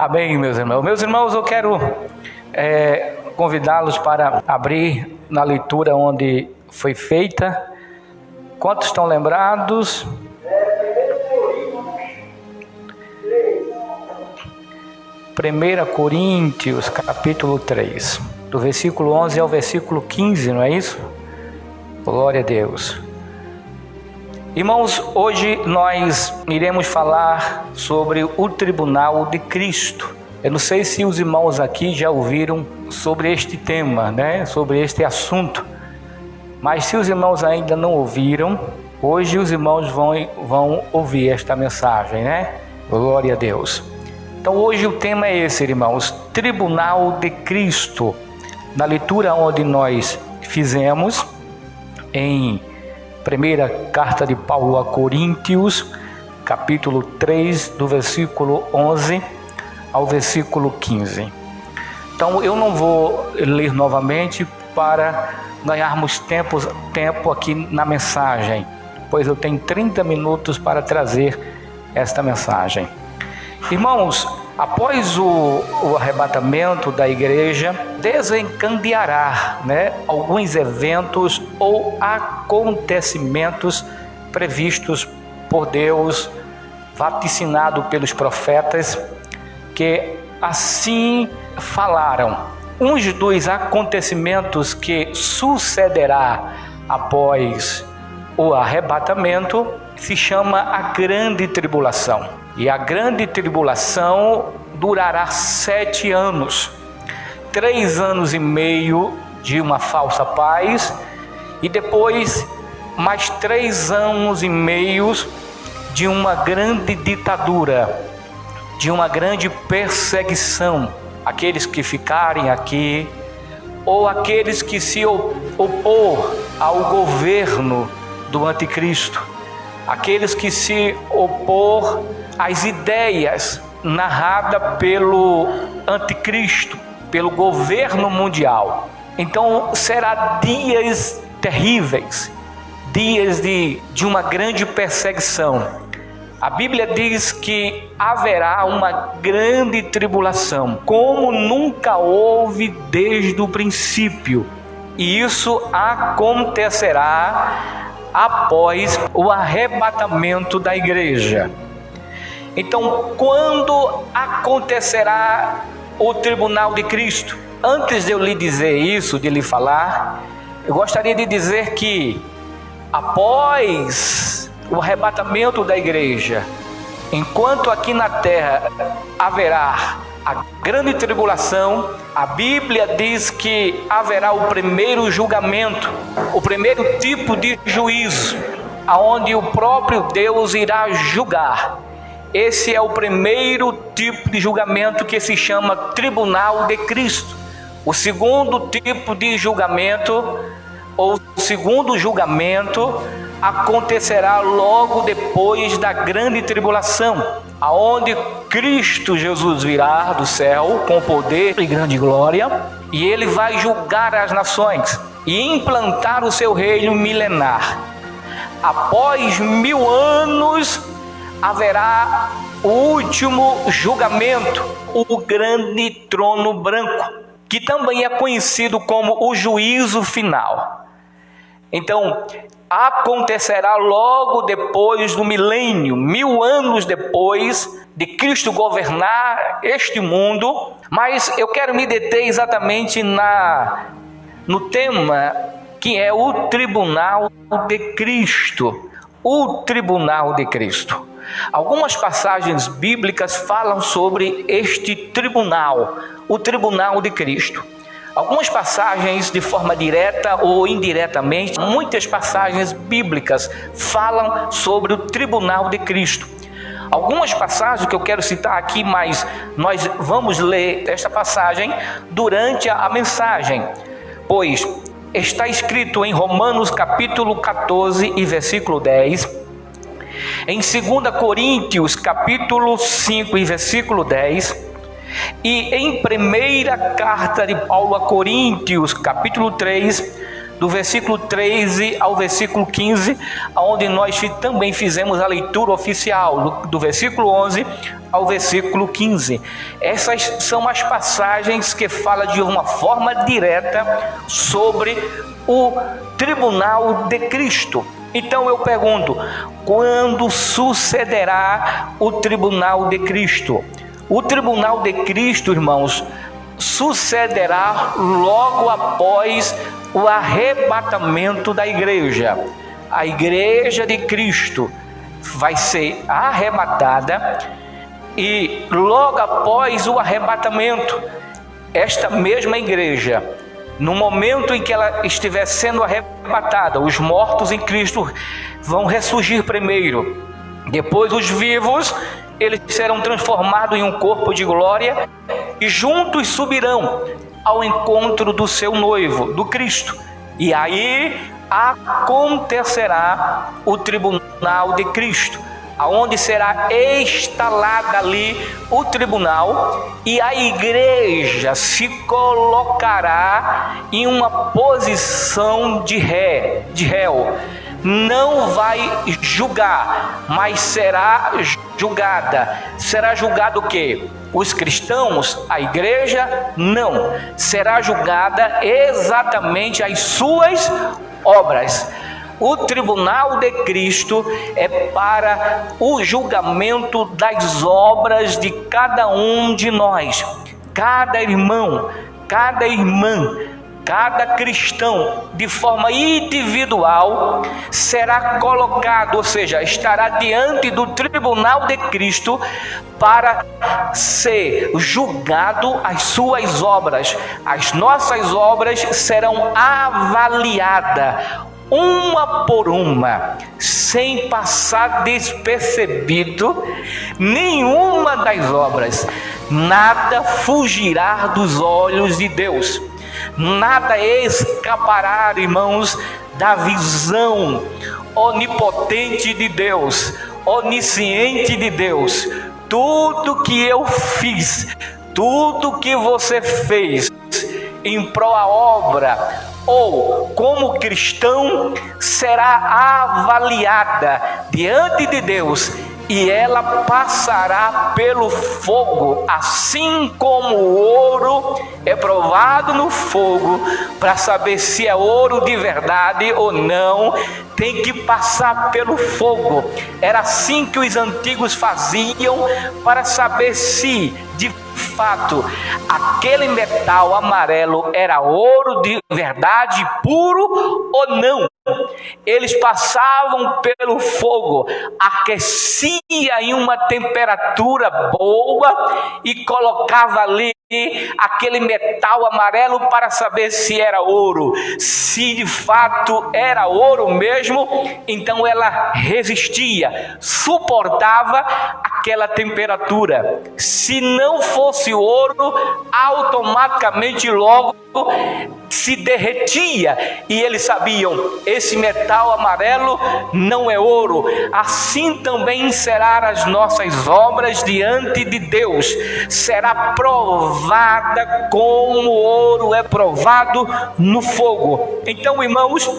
Amém, meus irmãos. Meus irmãos, eu quero convidá-los para abrir na leitura onde foi feita. Quantos estão lembrados? 1 Coríntios, capítulo 3, do versículo 11 ao versículo 15, não é isso? Glória a Deus. Irmãos, hoje nós iremos falar sobre o tribunal de Cristo. Eu não sei se os irmãos aqui já ouviram sobre este tema, né? Sobre este assunto. Mas se os irmãos ainda não ouviram, hoje os irmãos vão ouvir esta mensagem, né? Glória a Deus. Então hoje o tema é esse, irmãos, Tribunal de Cristo. Na leitura onde nós fizemos, em primeira carta de Paulo a Coríntios, capítulo 3, do versículo 11 ao versículo 15. Então eu não vou ler novamente para ganharmos tempo aqui na mensagem, pois eu tenho 30 minutos para trazer esta mensagem. Irmãos, após o arrebatamento da igreja, desencadeará, alguns eventos ou acontecimentos previstos por Deus, vaticinado pelos profetas, que assim falaram. Um dos acontecimentos que sucederá após o arrebatamento se chama a Grande Tribulação. E a Grande Tribulação durará 7 anos, 3 anos e meio de uma falsa paz, e depois mais 3 anos e meio de uma grande ditadura, de uma grande perseguição. Aqueles que ficarem aqui, ou aqueles que se opor ao governo do anticristo, aqueles que se opor às ideias narradas pelo anticristo, pelo governo mundial. Então será dias terríveis, dias de uma grande perseguição. A Bíblia diz que haverá uma grande tribulação, como nunca houve desde o princípio. E isso acontecerá após o arrebatamento da igreja. Então, quando acontecerá o tribunal de Cristo? Antes de eu lhe dizer isso, de lhe falar, eu gostaria de dizer que após o arrebatamento da igreja, enquanto aqui na terra haverá a grande tribulação, a Bíblia diz que haverá o primeiro julgamento, o primeiro tipo de juízo, aonde o próprio Deus irá julgar. Esse é o primeiro tipo de julgamento, que se chama Tribunal de Cristo. O segundo tipo de julgamento, ou segundo julgamento, acontecerá logo depois da grande tribulação, aonde Cristo Jesus virá do céu com poder e grande glória, e ele vai julgar as nações e implantar o seu reino milenar. Após 1000 anos haverá o último julgamento, o grande trono branco, que também é conhecido como o juízo final. Então, acontecerá logo depois do milênio, 1000 anos depois de Cristo governar este mundo. Mas eu quero me deter exatamente no tema que é o Tribunal de Cristo. O Tribunal de Cristo. Algumas passagens bíblicas falam sobre este tribunal, o Tribunal de Cristo. Algumas passagens de forma direta ou indiretamente, muitas passagens bíblicas falam sobre o Tribunal de Cristo. Algumas passagens que eu quero citar aqui, mas nós vamos ler esta passagem durante a mensagem, pois está escrito em Romanos capítulo 14 e versículo 10, em 2 Coríntios capítulo 5 e versículo 10, e em primeira carta de Paulo a Coríntios capítulo 3, do versículo 13 ao versículo 15, onde nós também fizemos a leitura oficial, do versículo 11 ao versículo 15. Essas são as passagens que falam de uma forma direta sobre o tribunal de Cristo. Então eu pergunto, quando sucederá o tribunal de Cristo? O tribunal de Cristo, irmãos, sucederá logo após o arrebatamento da igreja. A igreja de Cristo vai ser arrebatada e logo após o arrebatamento, esta mesma igreja, no momento em que ela estiver sendo arrebatada, os mortos em Cristo vão ressurgir primeiro. Depois os vivos, eles serão transformados em um corpo de glória e juntos subirão ao encontro do seu noivo, do Cristo. E aí acontecerá o tribunal de Cristo, aonde será instalada ali o tribunal e a igreja se colocará em uma posição de réu. Não vai julgar, mas será julgada. Será julgado o quê? Os cristãos, a igreja? Não. Será julgada exatamente as suas obras. O tribunal de Cristo é para o julgamento das obras de cada um de nós. Cada irmão, cada irmã, cada cristão, de forma individual, será colocado, ou seja, estará diante do tribunal de Cristo para ser julgado as suas obras. As nossas obras serão avaliadas uma por uma, sem passar despercebido nenhuma das obras. Nada fugirá dos olhos de Deus. Nada escapará, irmãos, da visão onipotente de Deus, onisciente de Deus. Tudo que eu fiz, tudo que você fez em prol da obra ou como cristão, será avaliada diante de Deus e ela passará pelo fogo, assim como o ouro é provado no fogo, para saber se é ouro de verdade ou não, tem que passar pelo fogo. Era assim que os antigos faziam para saber se de fato aquele metal amarelo era ouro de verdade, puro ou não. Eles passavam pelo fogo, aquecia em uma temperatura boa e colocava ali aquele metal amarelo para saber se era ouro. Se de fato era ouro mesmo, então ela resistia, suportava aquela temperatura. Se não fosse ouro, automaticamente logo se derretia e eles sabiam, esse metal amarelo não é ouro. Assim também serão as nossas obras diante de Deus, será provada como ouro é provado no fogo. Então, irmãos,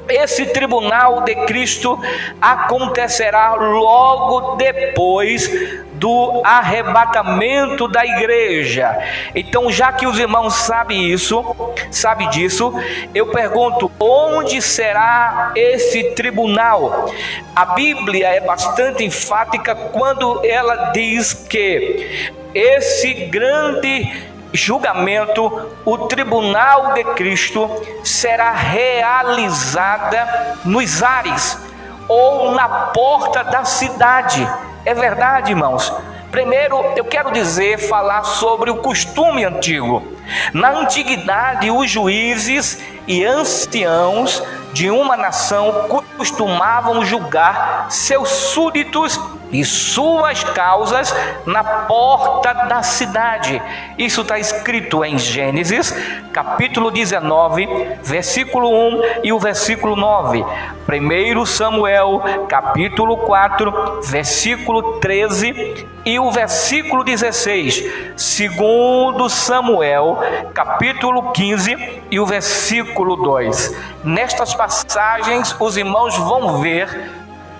esse tribunal de Cristo acontecerá logo depois do arrebatamento da igreja. Então, já que os irmãos sabem disso, eu pergunto, onde será esse tribunal? A Bíblia é bastante enfática quando ela diz que esse grande julgamento, o tribunal de Cristo, será realizada nos ares ou na porta da cidade. É verdade, irmãos. Primeiro, eu quero falar sobre o costume antigo. Na antiguidade, os juízes e anciãos de uma nação costumavam julgar seus súditos e suas causas na porta da cidade. Isso está escrito em Gênesis, capítulo 19, versículo 1 e o versículo 9. 1 Samuel, capítulo 4, versículo 13 e o versículo 16. 2 Samuel, capítulo 15 e o versículo 2. Nestas passagens, os irmãos vão ver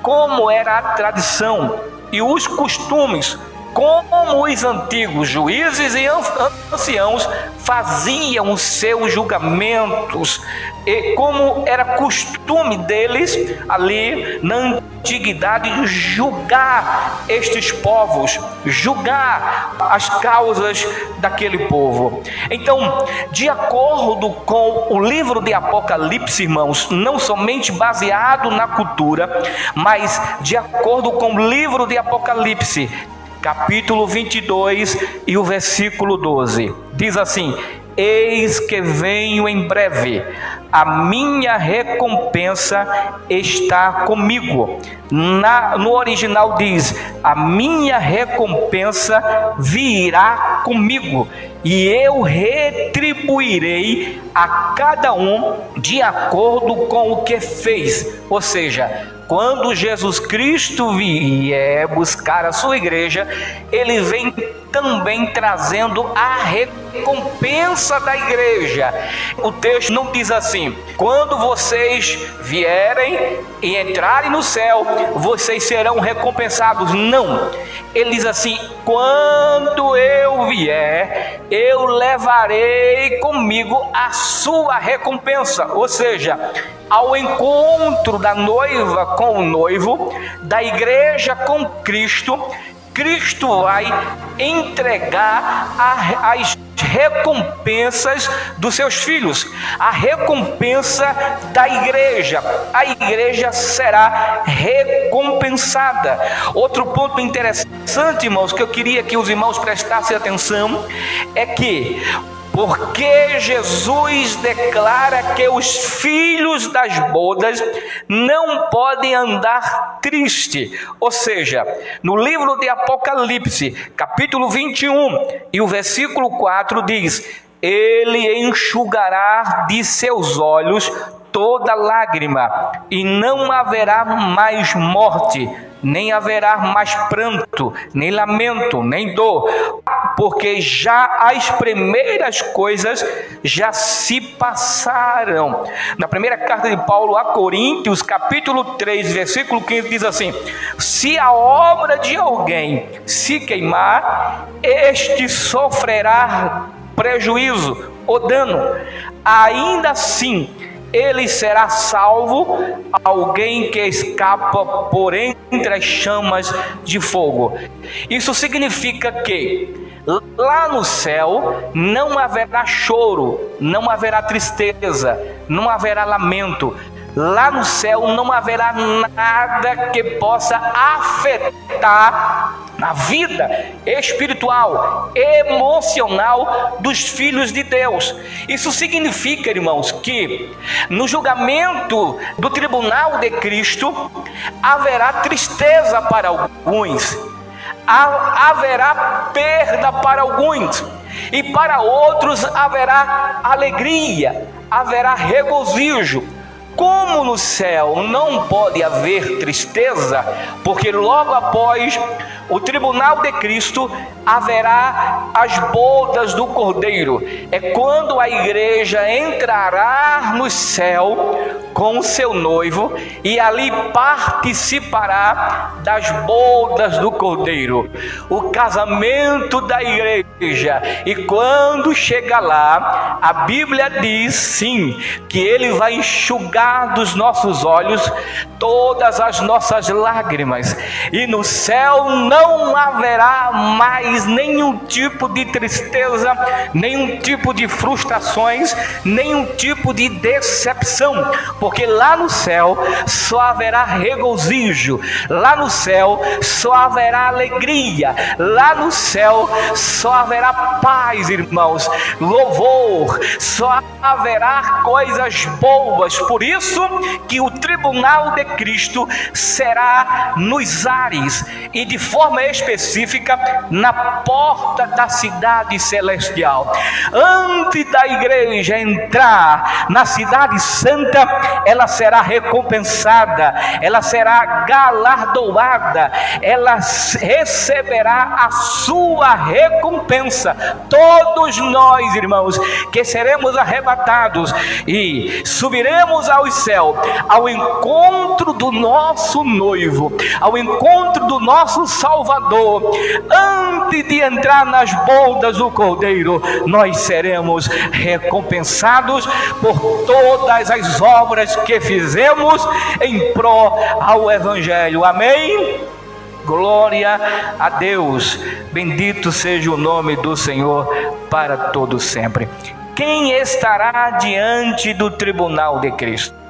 como era a tradição e os costumes, como os antigos juízes e anciãos faziam os seus julgamentos, e como era costume deles ali na antiguidade julgar estes povos, julgar as causas daquele povo. Então, de acordo com o livro de Apocalipse, irmãos, não somente baseado na cultura, mas de acordo com o livro de Apocalipse, capítulo 22 e o versículo 12, diz assim: eis que venho em breve, a minha recompensa está comigo. No original diz: a minha recompensa virá comigo, e eu retribuirei a cada um de acordo com o que fez. Ou seja, quando Jesus Cristo vier buscar a sua igreja, ele vem também trazendo a recompensa da igreja. O texto não diz assim: quando vocês vierem e entrarem no céu, vocês serão recompensados. Não, ele diz assim: quando eu vier, eu levarei comigo a sua recompensa. Ou seja, ao encontro da noiva com o noivo, da igreja com Cristo, Cristo vai entregar as recompensas dos seus filhos, a recompensa da igreja. A igreja será recompensada. Outro ponto interessante, irmãos, que eu queria que os irmãos prestassem atenção, é que porque Jesus declara que os filhos das bodas não podem andar triste. Ou seja, no livro de Apocalipse, capítulo 21 e o versículo 4 diz: ele enxugará de seus olhos toda lágrima, e não haverá mais morte, nem haverá mais pranto, nem lamento, nem dor, porque já as primeiras coisas já se passaram. Na primeira carta de Paulo a Coríntios, capítulo 3, versículo 15, diz assim: se a obra de alguém se queimar, este sofrerá prejuízo ou dano, ainda assim ele será salvo, alguém que escapa por entre as chamas de fogo. Isso significa que lá no céu não haverá choro, não haverá tristeza, não haverá lamento. Lá no céu não haverá nada que possa afetar a vida espiritual, emocional dos filhos de Deus. Isso significa, irmãos, que no julgamento do tribunal de Cristo haverá tristeza para alguns, haverá perda para alguns, e para outros haverá alegria, haverá regozijo. Como no céu não pode haver tristeza, porque logo após o tribunal de Cristo haverá as bodas do Cordeiro. É quando a igreja entrará no céu com o seu noivo e ali participará das bodas do Cordeiro, o casamento da igreja. E quando chega lá, a Bíblia diz sim, que ele vai enxugar dos nossos olhos todas as nossas lágrimas, e no céu não haverá mais nenhum tipo de tristeza, nenhum tipo de frustrações, nenhum tipo de decepção, porque lá no céu só haverá regozijo, lá no céu só haverá alegria, lá no céu só haverá paz, irmãos, louvor, só haverá coisas boas. Por isso que o tribunal de Cristo será nos ares e de forma específica na porta da cidade celestial. Antes da igreja entrar na cidade santa, ela será recompensada, ela será galardoada, ela receberá a sua recompensa. Todos nós, irmãos, que seremos arrebatados e subiremos ao céu, ao encontro do nosso noivo, ao encontro do nosso Salvador, antes de entrar nas bodas do Cordeiro, nós seremos recompensados por todas as obras que fizemos em prol ao Evangelho. Amém? Glória a Deus, bendito seja o nome do Senhor para todo sempre. Quem estará diante do tribunal de Cristo?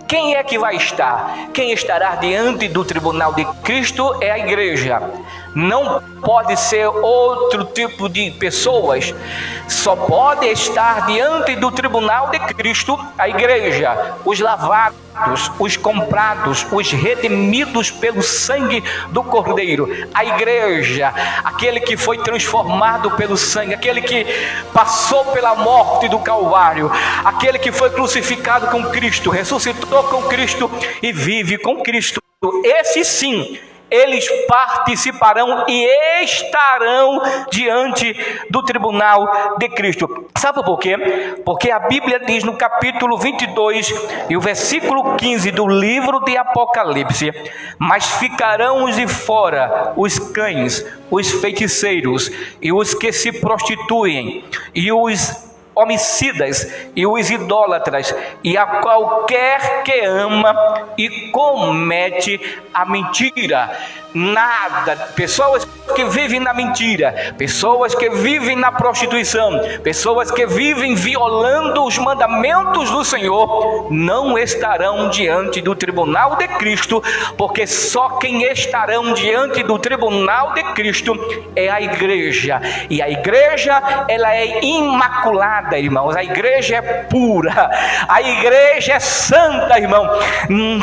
Quem é que vai estar? Quem estará diante do tribunal de Cristo é a igreja. Não pode ser outro tipo de pessoas. Só pode estar diante do tribunal de Cristo a igreja, os lavados, os comprados, os redimidos pelo sangue do Cordeiro. A igreja, aquele que foi transformado pelo sangue, aquele que passou pela morte do Calvário, aquele que foi crucificado com Cristo, ressuscitou com Cristo e vive com Cristo. Esse sim, eles participarão e estarão diante do tribunal de Cristo. Sabe por quê? Porque a Bíblia diz no capítulo 22 e o versículo 15 do livro de Apocalipse: mas ficarão os de fora, os cães, os feiticeiros e os que se prostituem e os homicidas e os idólatras e a qualquer que ama e comete a mentira. Nada, pessoas que vivem na mentira, pessoas que vivem na prostituição, pessoas que vivem violando os mandamentos do Senhor, não estarão diante do tribunal de Cristo, porque só quem estarão diante do tribunal de Cristo é a igreja. E a igreja, ela é imaculada, irmãos. A igreja é pura, a igreja é santa, irmão.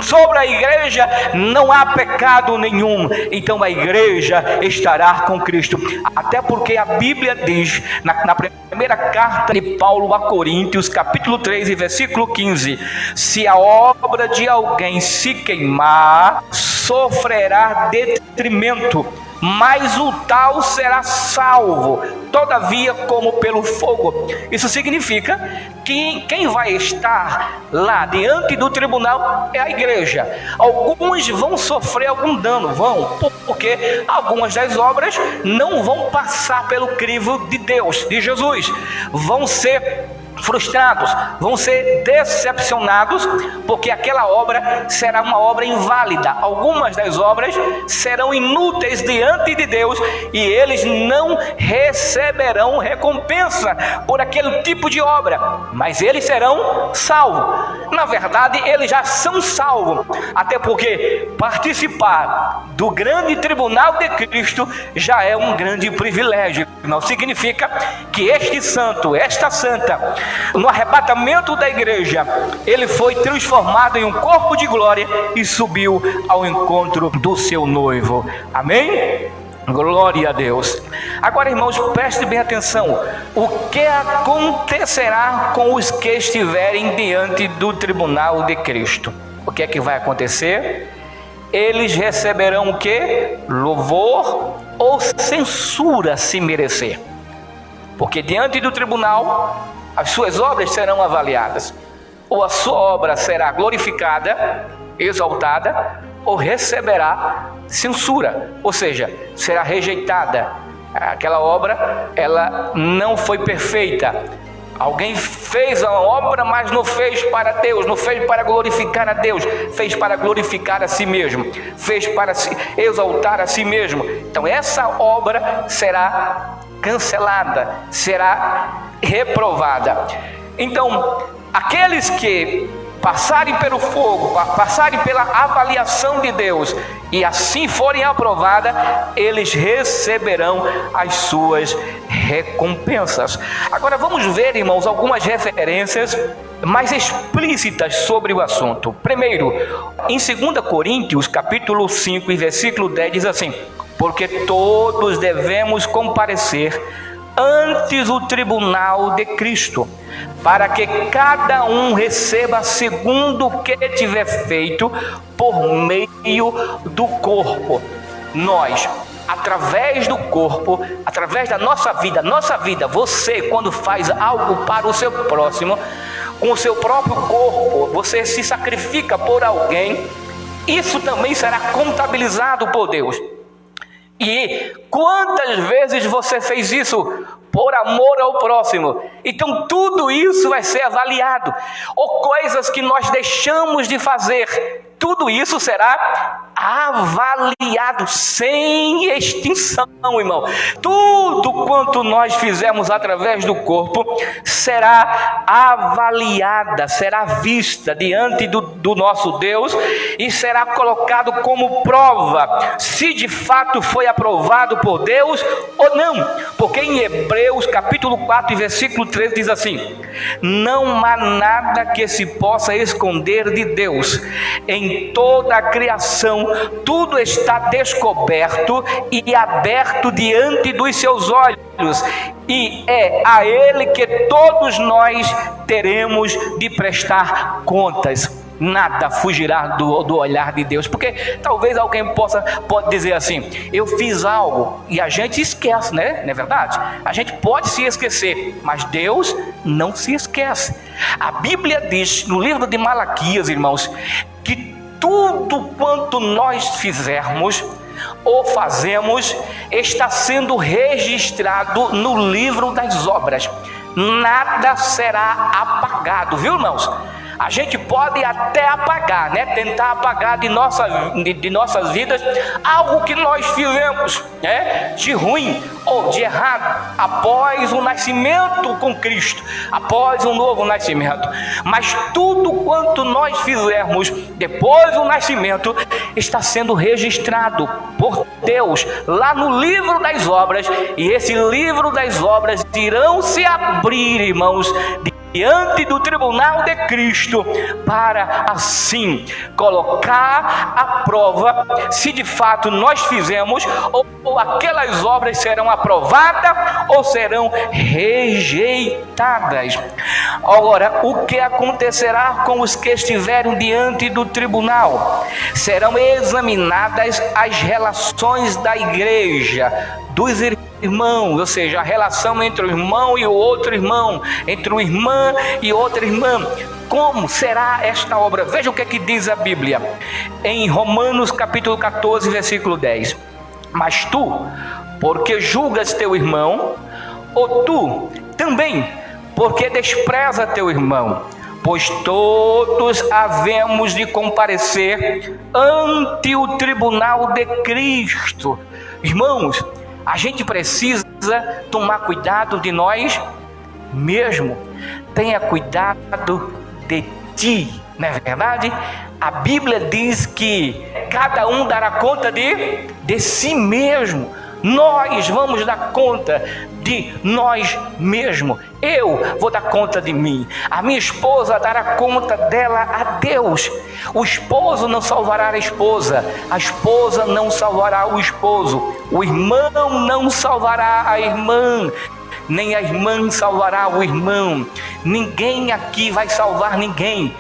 Sobre a igreja não há pecado nenhum. Então a igreja estará com Cristo, até porque a Bíblia diz na primeira carta de Paulo a Coríntios, capítulo 3 e versículo 15: se a obra de alguém se queimar, sofrerá detrimento, mas o tal será salvo, todavia como pelo fogo. Isso significa que quem vai estar lá diante do tribunal é a igreja. Alguns vão sofrer algum dano, porque algumas das obras não vão passar pelo crivo de Deus, de Jesus, vão ser frustrados, vão ser decepcionados, porque aquela obra será uma obra inválida. Algumas das obras serão inúteis diante de Deus e eles não receberão recompensa por aquele tipo de obra, mas eles serão salvos. Na verdade, eles já são salvos, até porque participar do grande tribunal de Cristo já é um grande privilégio. Não significa que este santo, esta santa, no arrebatamento da igreja, ele foi transformado em um corpo de glória e subiu ao encontro do seu noivo. Amém? Glória a Deus. Agora, irmãos, preste bem atenção. O que acontecerá com os que estiverem diante do tribunal de Cristo? O que é que vai acontecer? Eles receberão o quê? Louvor ou censura, se merecer. Porque diante do tribunal, as suas obras serão avaliadas. Ou a sua obra será glorificada, exaltada, ou receberá censura, ou seja, será rejeitada. Aquela obra, ela não foi perfeita. Alguém fez a obra, mas não fez para Deus, não fez para glorificar a Deus, fez para glorificar a si mesmo, fez para exaltar a si mesmo. Então essa obra será cancelada, será reprovada. Então, aqueles que passarem pelo fogo, passarem pela avaliação de Deus e assim forem aprovadas, eles receberão as suas recompensas. Agora vamos ver, irmãos, algumas referências mais explícitas sobre o assunto. Primeiro, em 2 Coríntios, capítulo 5 e versículo 10 diz assim: porque todos devemos comparecer antes o tribunal de Cristo, para que cada um receba segundo o que tiver feito por meio do corpo. Nós, através do corpo, através da nossa vida, você, quando faz algo para o seu próximo, com o seu próprio corpo, você se sacrifica por alguém, isso também será contabilizado por Deus. E quantas vezes você fez isso por amor ao próximo? Então tudo isso vai ser avaliado. Ou coisas que nós deixamos de fazer, tudo isso será avaliado sem extinção, irmão. Tudo quanto nós fizemos através do corpo será avaliada, será vista diante do nosso Deus e será colocado como prova se de fato foi aprovado por Deus ou não. Porque em Hebreus capítulo 4 e versículo 13 diz assim: não há nada que se possa esconder de Deus. Em toda a criação tudo está descoberto e aberto diante dos seus olhos, e é a Ele que todos nós teremos de prestar contas. Nada fugirá do olhar de Deus. Porque talvez alguém pode dizer assim: eu fiz algo, e a gente esquece, né? Não é verdade? A gente pode se esquecer, mas Deus não se esquece. A Bíblia diz no livro de Malaquias, irmãos, que tudo quanto nós fizermos ou fazemos está sendo registrado no livro das obras. Nada será apagado, viu, irmãos? A gente pode até apagar, né? Tentar apagar de nossas vidas algo que nós fizemos, né? De ruim ou de errado, após o nascimento com Cristo, após o novo nascimento. Mas tudo quanto nós fizermos depois do nascimento está sendo registrado por Deus lá no livro das obras, e esse livro das obras irão se abrir, irmãos, diante do tribunal de Cristo, para assim colocar à prova se de fato nós fizemos, ou aquelas obras serão aprovadas ou serão rejeitadas. Agora, o que acontecerá com os que estiverem diante do tribunal? Serão examinadas as relações da igreja, dos irmãos, ou seja, a relação entre o irmão e o outro irmão, entre uma irmã e outra irmã. Como será esta obra? Veja o que diz a Bíblia em Romanos capítulo 14, versículo 10. Mas tu, porque julgas teu irmão, ou tu também, porque despreza teu irmão? Pois todos havemos de comparecer ante o tribunal de Cristo. Irmãos, a gente precisa tomar cuidado de nós mesmos. Tenha cuidado de ti, não é verdade? A Bíblia diz que cada um dará conta de si mesmo. Nós vamos dar conta de nós mesmos. Eu vou dar conta de mim. A minha esposa dará conta dela a Deus. O esposo não salvará a esposa não salvará o esposo, o irmão não salvará a irmã, nem a irmã salvará o irmão. Ninguém aqui vai salvar ninguém.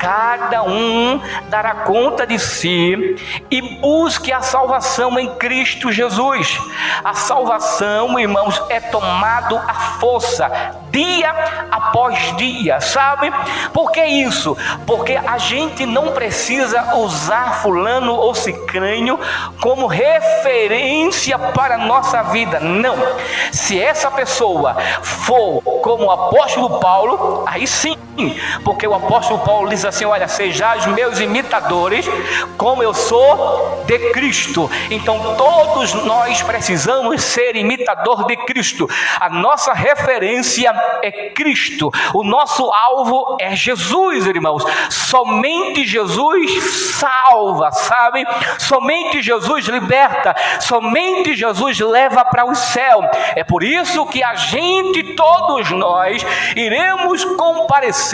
cada um dará conta de si e busque a salvação em Cristo Jesus. A salvação, irmãos, é tomado à força, dia após dia, sabe? Por que isso? Porque a gente não precisa usar fulano ou cicrânio como referência para a nossa vida, não. Se essa pessoa for como o apóstolo Paulo, aí sim, porque o apóstolo Paulo diz assim: olha, sejais meus imitadores, como eu sou de Cristo. Então todos nós precisamos ser imitador de Cristo. A nossa referência é Cristo, o nosso alvo é Jesus, irmãos. Somente Jesus salva, sabe? Somente Jesus liberta, somente Jesus leva para o céu. É por isso que a gente, todos nós, iremos comparecer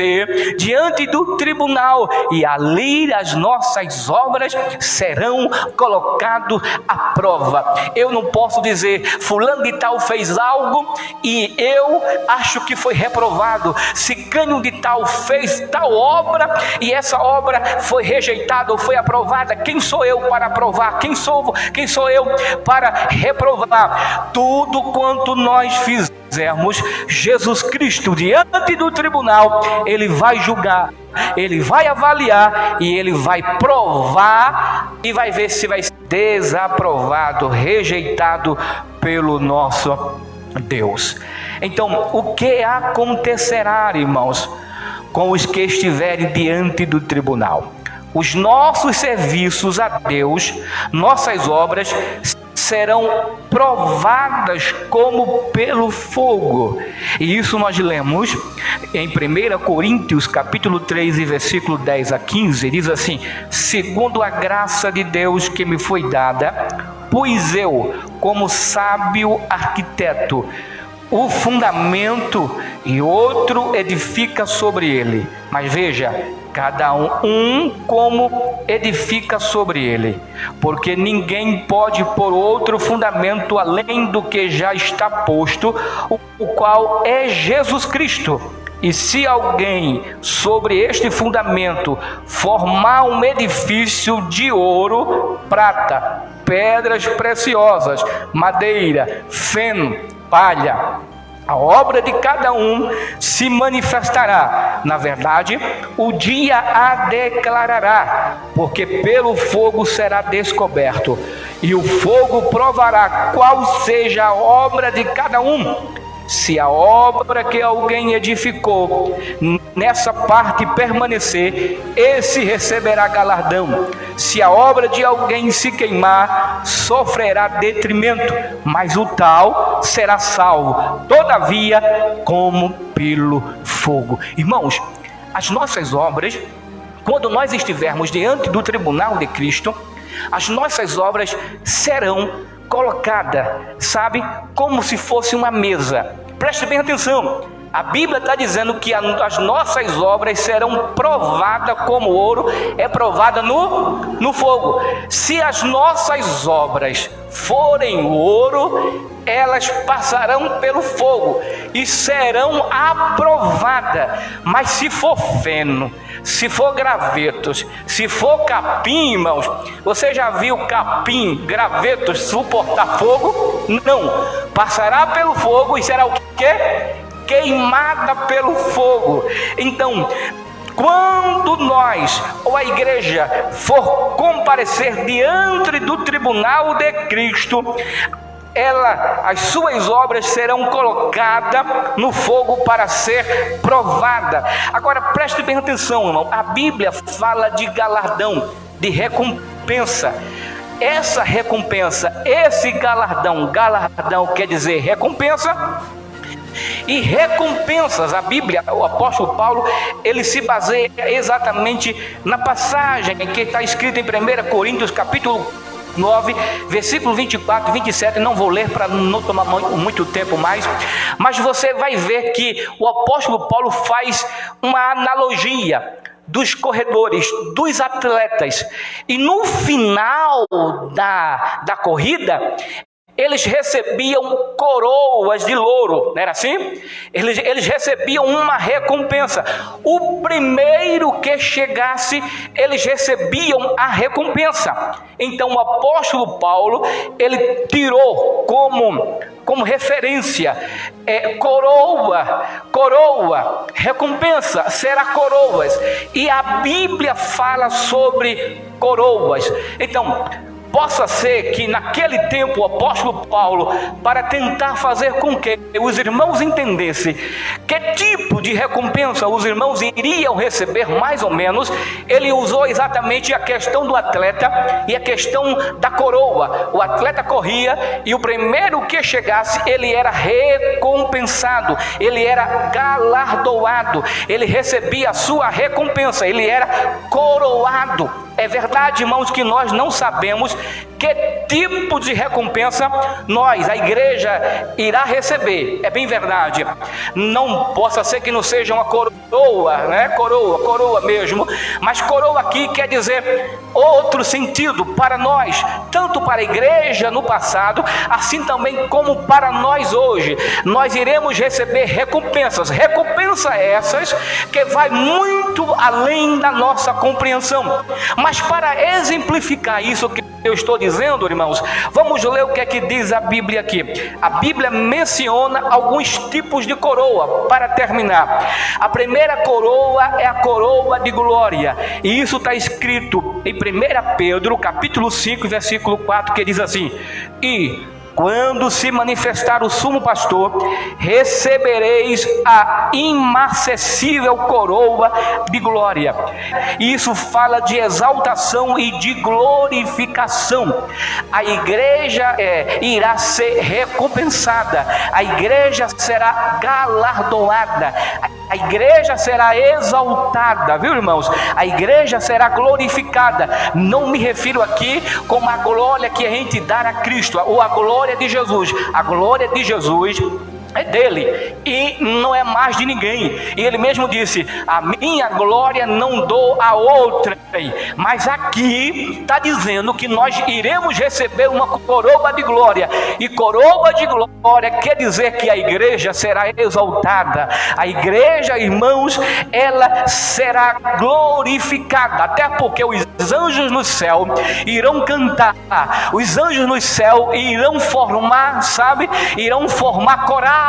diante do tribunal, e ali as nossas obras serão colocadas à prova. Eu não posso dizer fulano de tal fez algo e eu acho que foi reprovado, ciclano de tal fez tal obra e essa obra foi rejeitada ou foi aprovada. Quem sou eu para aprovar? Quem sou eu para reprovar? Tudo quanto nós fizermos, Jesus Cristo diante do tribunal, ele vai julgar, ele vai avaliar e ele vai provar e vai ver se vai ser desaprovado, rejeitado pelo nosso Deus. Então, o que acontecerá, irmãos, com os que estiverem diante do tribunal? Os nossos serviços a Deus, nossas obras, serão provadas como pelo fogo. E isso nós lemos em 1 Coríntios capítulo 3 e versículo 10 a 15, diz assim: segundo a graça de Deus que me foi dada, pus eu, como sábio arquiteto, o fundamento e outro edifica sobre ele. Mas veja, cada um como edifica sobre ele, porque ninguém pode pôr outro fundamento além do que já está posto, o qual é Jesus Cristo. E se alguém sobre este fundamento formar um edifício de ouro, prata, pedras preciosas, madeira, feno, palha, a obra de cada um se manifestará. Na verdade, o dia a declarará, porque pelo fogo será descoberto, e o fogo provará qual seja a obra de cada um. Se a obra que alguém edificou nessa parte permanecer, esse receberá galardão. Se a obra de alguém se queimar, sofrerá detrimento, mas o tal será salvo, todavia, como pelo fogo. Irmãos, as nossas obras, quando nós estivermos diante do tribunal de Cristo, as nossas obras serão colocadas, sabe, como se fosse uma mesa. Preste bem atenção, a Bíblia está dizendo que as nossas obras serão provadas como ouro, é provada no fogo. Se as nossas obras forem ouro, elas passarão pelo fogo e serão aprovadas. Mas se for feno, se for gravetos, se for capim, irmãos, você já viu capim, gravetos suportar fogo? Não, passará pelo fogo e será o quê? Queimada pelo fogo. Então, quando nós ou a igreja for comparecer diante do tribunal de Cristo, as suas obras serão colocadas no fogo para ser provada. Agora preste bem atenção, irmão, a Bíblia fala de galardão, de recompensa. Essa recompensa, esse galardão quer dizer recompensa. E recompensas, a Bíblia, o apóstolo Paulo, ele se baseia exatamente na passagem que está escrita em 1 Coríntios capítulo 9, versículo 24 e 27, não vou ler para não tomar muito tempo mais, mas você vai ver que o apóstolo Paulo faz uma analogia dos corredores, dos atletas, e no final da corrida, eles recebiam coroas de louro, não era assim? Eles recebiam uma recompensa. O primeiro que chegasse, eles recebiam a recompensa. Então o apóstolo Paulo, ele tirou como referência coroa, recompensa, será coroas. E a Bíblia fala sobre coroas. Então, possa ser que naquele tempo o apóstolo Paulo, para tentar fazer com que os irmãos entendessem que tipo de recompensa os irmãos iriam receber, mais ou menos, ele usou exatamente a questão do atleta e a questão da coroa. O atleta corria e o primeiro que chegasse, ele era recompensado, ele era galardoado, ele recebia a sua recompensa, ele era coroado. É verdade, irmãos, que nós não sabemos que tipo de recompensa nós, a igreja, irá receber. É bem verdade. Não possa ser que não seja uma coroa, né? Coroa mesmo. Mas coroa aqui quer dizer outro sentido para nós, tanto para a igreja no passado, assim também como para nós hoje. Nós iremos receber recompensas essas que vai muito além da nossa compreensão. Mas para exemplificar isso que eu estou dizendo, irmãos, vamos ler o que é que diz a Bíblia aqui. A Bíblia menciona alguns tipos de coroa, para terminar. A primeira coroa é a coroa de glória, e isso está escrito em 1 Pedro, capítulo 5, versículo 4, que diz assim: e quando se manifestar o sumo pastor, recebereis a imarcessível coroa de glória. Isso fala de exaltação e de glorificação. A igreja irá ser recompensada, a igreja será galardoada, a igreja será exaltada, viu, irmãos? A igreja será glorificada. Não me refiro aqui como a glória que a gente dá a Cristo, ou a glória de Jesus. A glória de Jesus é dele e não é mais de ninguém. E ele mesmo disse: a minha glória não dou a outra. Mas aqui está dizendo que nós iremos receber uma coroa de glória. E coroa de glória quer dizer que a igreja será exaltada. A igreja, irmãos, ela será glorificada. Até porque os anjos no céu irão cantar. Os anjos no céu irão formar, irão formar coral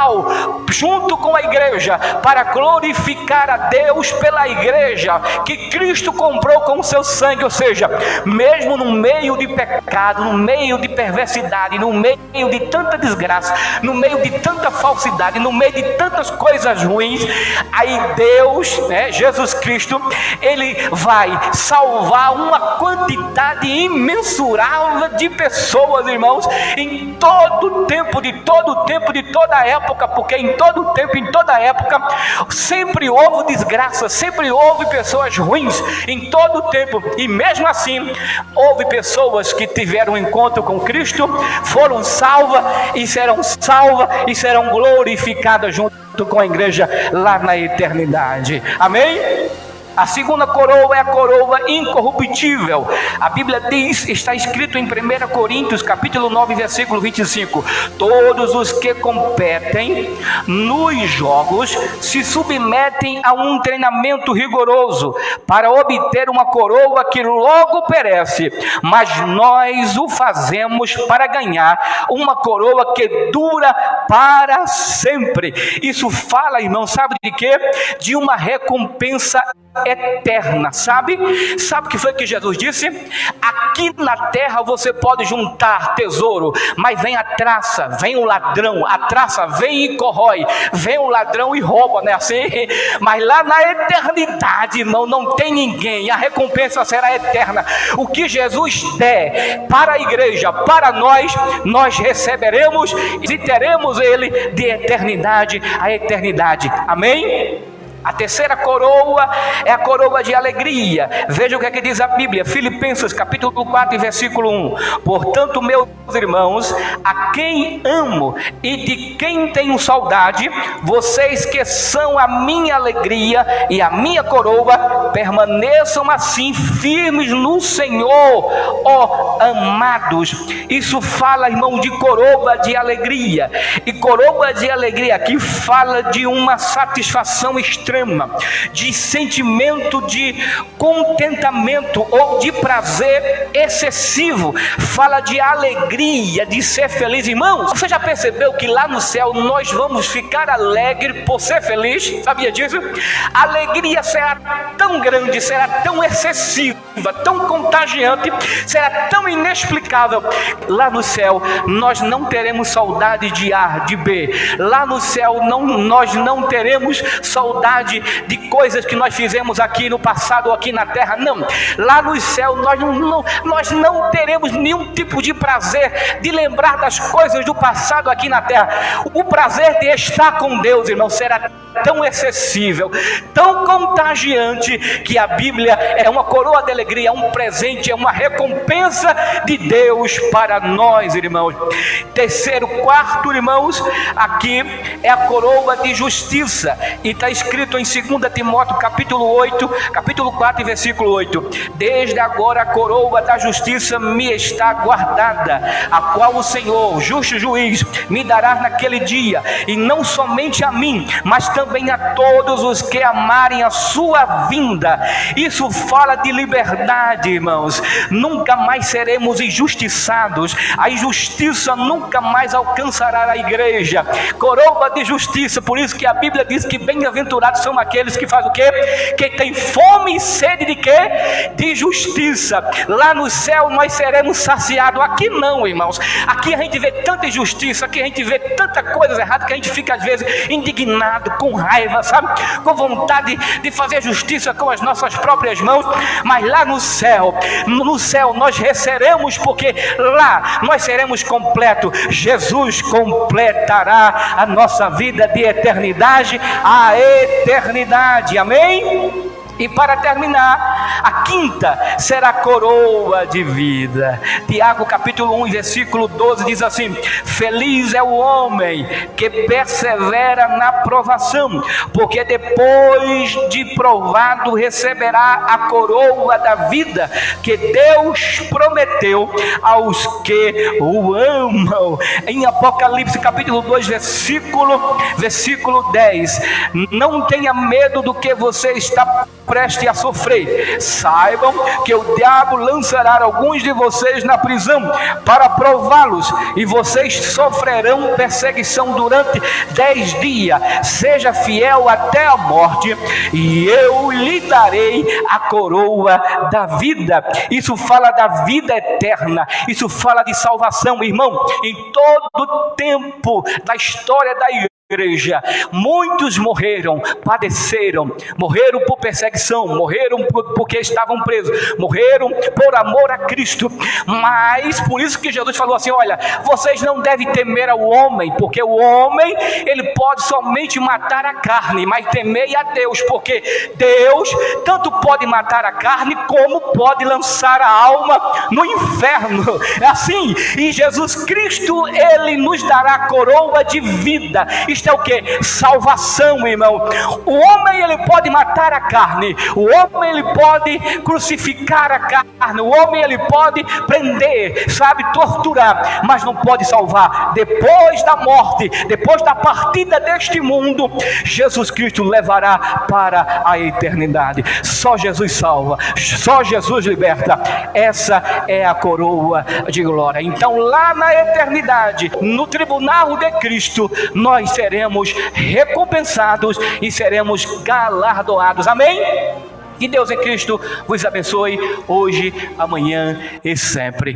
junto com a igreja, para glorificar a Deus pela igreja que Cristo comprou com o seu sangue. Ou seja, mesmo no meio de pecado, no meio de perversidade, no meio de tanta desgraça, no meio de tanta falsidade, no meio de tantas coisas ruins, aí Deus, Jesus Cristo, ele vai salvar uma quantidade imensurável de pessoas, irmãos, em todo tempo, de toda a época, porque em todo tempo, em toda época, sempre houve desgraça, sempre houve pessoas ruins, em todo tempo, e mesmo assim, houve pessoas que tiveram um encontro com Cristo, foram salvas e serão glorificadas junto com a igreja lá na eternidade. Amém? A segunda coroa é a coroa incorruptível. A Bíblia diz, está escrito em 1 Coríntios, capítulo 9, versículo 25: todos os que competem nos jogos se submetem a um treinamento rigoroso para obter uma coroa que logo perece, mas nós o fazemos para ganhar uma coroa que dura para sempre. Isso fala, irmão, sabe de quê? De uma recompensa eterna, sabe o que foi que Jesus disse? Aqui na terra você pode juntar tesouro, mas vem a traça, vem o ladrão, a traça vem e corrói, vem o ladrão e rouba, né? Assim, mas lá na eternidade, irmão, não tem ninguém, a recompensa será eterna. O que Jesus der para a igreja, para nós receberemos e teremos ele de eternidade a eternidade. Amém? A terceira coroa é a coroa de alegria. Veja o que é que diz a Bíblia, Filipenses capítulo 4 versículo 1. Portanto, meus irmãos, a quem amo e de quem tenho saudade, vocês que são a minha alegria e a minha coroa, permaneçam assim firmes no Senhor, ó amados. Isso fala, irmão, de coroa de alegria. E coroa de alegria aqui fala de uma satisfação extrema, de sentimento de contentamento ou de prazer excessivo. Fala de alegria, de ser feliz. Irmãos, você já percebeu que lá no céu nós vamos ficar alegres por ser feliz? Sabia disso? A alegria será tão grande, será tão excessiva, tão contagiante, será tão inexplicável. Lá no céu nós não teremos saudade de A, de B. Lá no céu nós não teremos saudade de coisas que nós fizemos aqui no passado ou aqui na terra. Não. Lá no céu nós não teremos nenhum tipo de prazer de lembrar das coisas do passado aqui na terra. O prazer de estar com Deus, irmão, será tão excessível, tão contagiante, que a Bíblia é uma coroa de alegria, é um presente, é uma recompensa de Deus para nós, irmãos. Terceiro, quarto, irmãos, aqui é a coroa de justiça, e está escrito em 2 Timóteo capítulo 4 versículo 8: desde agora a coroa da justiça me está guardada, a qual o Senhor, justo juiz, me dará naquele dia, e não somente a mim, mas também a todos os que amarem a sua vinda. Isso fala de liberdade, irmãos. Nunca mais seremos injustiçados, a injustiça nunca mais alcançará a igreja. Coroa de justiça, por isso que a Bíblia diz que bem-aventurados são aqueles que fazem o quê? Que tem fome e sede de quê? De justiça. Lá no céu nós seremos saciados. Aqui não, irmãos. Aqui a gente vê tanta injustiça, aqui a gente vê tanta coisa errada, que a gente fica às vezes indignado, com raiva, sabe? Com vontade de fazer justiça com as nossas próprias mãos. Mas lá no céu nós receberemos, porque lá nós seremos completos. Jesus completará a nossa vida de eternidade a eternidade. Amém? E para terminar, a quinta será a coroa de vida. Tiago capítulo 1 versículo 12 diz assim: feliz é o homem que persevera na provação, porque depois de provado receberá a coroa da vida que Deus prometeu aos que o amam. Em Apocalipse capítulo 2 versículo 10: não tenha medo do que você está preste a sofrer. Saibam que o diabo lançará alguns de vocês na prisão para prová-los, e vocês sofrerão perseguição durante 10 dias. Seja fiel até a morte, e eu lhe darei a coroa da vida. Isso fala da vida eterna, isso fala de salvação, irmão. Em todo o tempo da história da igreja, muitos morreram, padeceram, morreram por perseguição, morreram porque estavam presos, morreram por amor a Cristo. Mas por isso que Jesus falou assim: olha, vocês não devem temer ao homem, porque o homem, ele pode somente matar a carne, mas temei a Deus, porque Deus tanto pode matar a carne, como pode lançar a alma no inferno. Assim, e Jesus Cristo, ele nos dará a coroa de vida. Isto é o que? Salvação, irmão. O homem, ele pode matar a carne, o homem, ele pode crucificar a carne, o homem, ele pode prender, sabe, torturar, mas não pode salvar. Depois da morte, depois da partida deste mundo, Jesus Cristo levará para a eternidade. Só Jesus salva, só Jesus liberta. Essa é a coroa de glória. Então lá na eternidade, no tribunal de Cristo, nós seremos recompensados e seremos galardoados. Amém? Que Deus em Cristo vos abençoe hoje, amanhã e sempre.